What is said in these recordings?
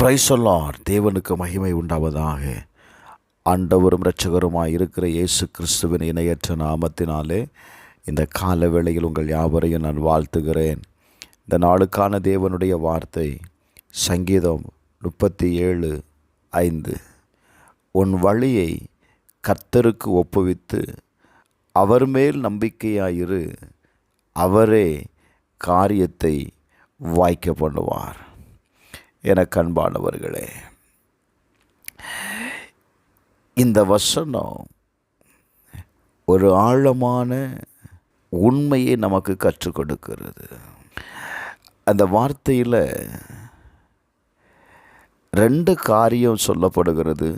Praise the Lord. தேவனுக்கு மகிமை உண்டாவதாக. ஆண்டவரும் இரட்சகருமாய் இருக்கிற இயேசு கிறிஸ்துவின் இணையற்ற நாமத்தினாலே இந்த கால வேளையில் உங்கள் யாவரையும் நான் வாழ்த்துகிறேன். இந்த நாளுக்கான தேவனுடைய வார்த்தை சங்கீதம் 37:5. உன் வழியை கர்த்தருக்கு ஒப்புவித்து அவர் மேல் நம்பிக்கையாயிரு, அவரே காரியத்தை வாய்க்க பண்ணுவார். என கண்பானவர்களே, இந்த வசனம் ஒரு ஆழமான உண்மையை நமக்கு கற்றுக் கொடுக்கிறது. அந்த வார்த்தையில் 2 காரியம் சொல்லப்படுகிறது.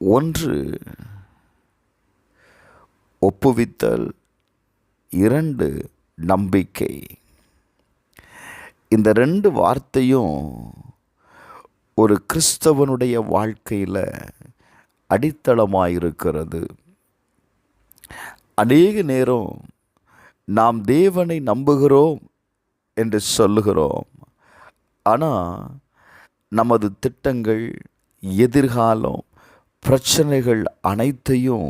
ஒன்று ஒப்புவித்தல், 2 நம்பிக்கை. இந்த 2 வார்த்தையும் ஒரு கிறிஸ்தவனுடைய வாழ்க்கையில் அடித்தளமாயிருக்கிறது. அநேக நேரம் நாம் தேவனை நம்புகிறோம் என்று சொல்லுகிறோம். ஆனால் நமது திட்டங்கள், எதிர்காலம், பிரச்சனைகள் அனைத்தையும்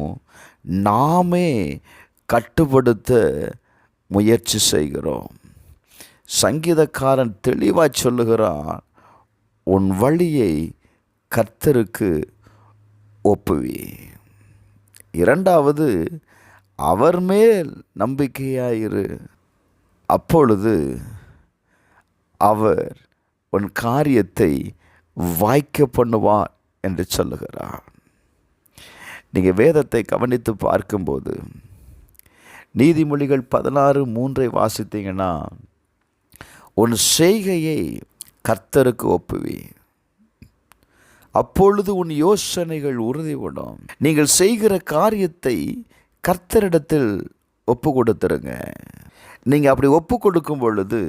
நாமே கட்டுப்படுத்த முயற்சி செய்கிறோம். சங்கீதக்காரன் தெளிவாக சொல்லுகிறான், உன் வழியை கர்த்தருக்கு ஒப்புவி. 2வது, அவர் மேல் நம்பிக்கையாயிரு, அப்பொழுது அவர் உன் காரியத்தை வாய்க்க பண்ணுவார் என்று சொல்லுகிறார். நீங்கள் வேதத்தை கவனித்து பார்க்கும்போது நீதிமொழிகள் 16:3 வாசித்தீங்கன்னா, உன் செய்கையை கர்த்தருக்கு ஒப்புவி, அப்பொழுது உன் யோசனைகள் உறுதிப்படும். நீங்கள் செய்கிற காரியத்தை கர்த்தரிடத்தில் ஒப்பு கொடுத்துருங்க. நீங்கள் அப்படி ஒப்பு கொடுக்கும் பொழுது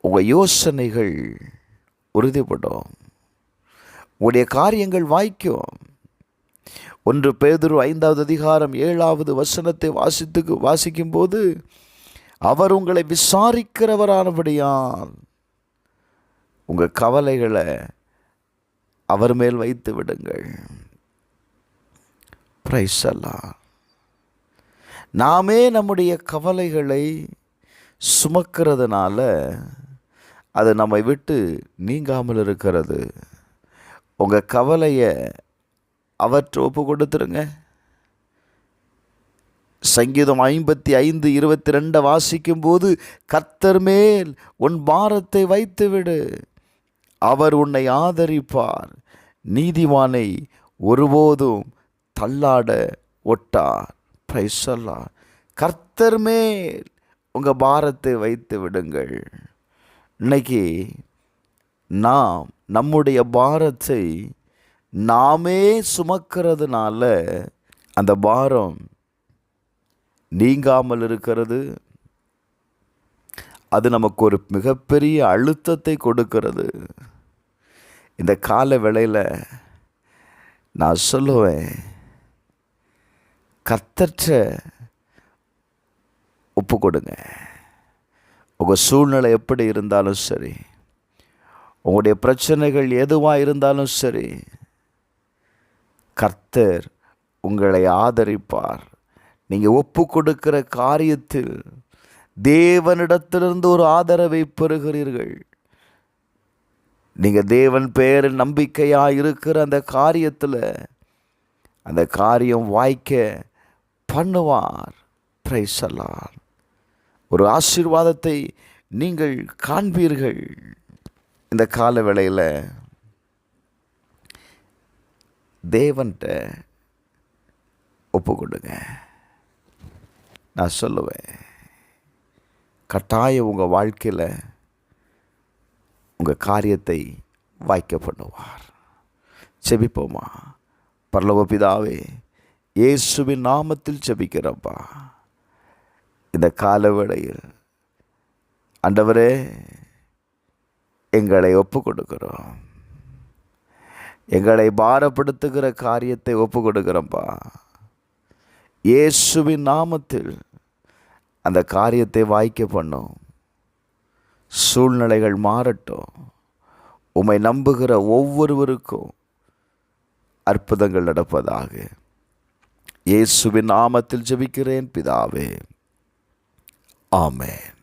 உங்கள் யோசனைகள் உறுதிப்படும், உங்களுடைய காரியங்கள் வாய்க்கும். 1 பேதுரு 5:7 வாசிக்கும்போது, அவர் உங்களை விசாரிக்கிறவரானபடியால் உங்கள் கவலைகளை அவர் மேல் வைத்து விடுங்கள். Praise the Lord. நாமே நம்முடைய கவலைகளை சுமக்கிறதுனால அது நம்மை விட்டு நீங்காமல் இருக்கிறது. உங்கள் கவலையை அவற்றை ஒப்பு கொடுத்துருங்க. சங்கீதம் 55:22 வாசிக்கும்போது, கர்த்தர் மேல் உன் பாரத்தை வைத்துவிடு, அவர் உன்னை ஆதரிப்பார், நீதிமானை ஒருபோதும் தள்ளாட ஒட்டார். Praise the Lord. கர்த்தர் மேல் உங்கள் பாரத்தை வைத்து விடுங்கள். இன்னைக்கு நாம் நம்முடைய பாரத்தை நாமே சுமக்கிறதுனால அந்த பாரம் நீங்காமல் இருக்கிறது. அது நமக்கு ஒரு மிகப்பெரிய அழுத்தத்தை கொடுக்கிறது. இந்த கால வேளையில் நான் சொல்லுவேன், கர்த்தர்ட்ட ஒப்பு கொடுங்க. உங்கள் சூழ்நிலை எப்படி இருந்தாலும் சரி, உங்களுடைய பிரச்சனைகள் எதுவாக இருந்தாலும் சரி, கர்த்தர் உங்களை ஆதரிப்பார். நீங்கள் ஒப்பு கொடுக்கிற காரியத்தில் தேவனிடத்திலிருந்து ஒரு ஆதரவை பெறுகிறீர்கள். நீங்கள் தேவன் பெயரில் நம்பிக்கையாக இருக்கிற அந்த காரியத்தில் அந்த காரியம் வாய்க்க பண்ணுவார். Praise the Lord. ஒரு ஆசீர்வாதத்தை நீங்கள் காண்பீர்கள். இந்த கால வேளையில் தேவன்கிட்ட ஒப்பு கொடுங்க. நான் சொல்லுவேன், கட்டாயம் உங்கள் வாழ்க்கையில் உங்கள் காரியத்தை வாய்க்க பண்ணுவார். செபிப்போமா? பரலோக பிதாவே, இயேசுவின் நாமத்தில் செபிக்கிறப்பா, இந்த கால வேளையில் ஆண்டவரே எங்களை ஒப்பு கொடுக்கிறோம். எங்களை பாரப்படுத்துகிற காரியத்தை ஒப்பு கொடுக்கிறோம்ப்பா. இயேசுவின் நாமத்தில் அந்த காரியத்தை வாய்க்க பண்ணும். சூழ்நிலைகள் மாறட்டும். உம்மை நம்புகிற ஒவ்வொருவருக்கும் அற்புதங்கள் நடப்பதாக. இயேசுவின் நாமத்தில் ஜெபிக்கிறேன் பிதாவே, ஆமென்.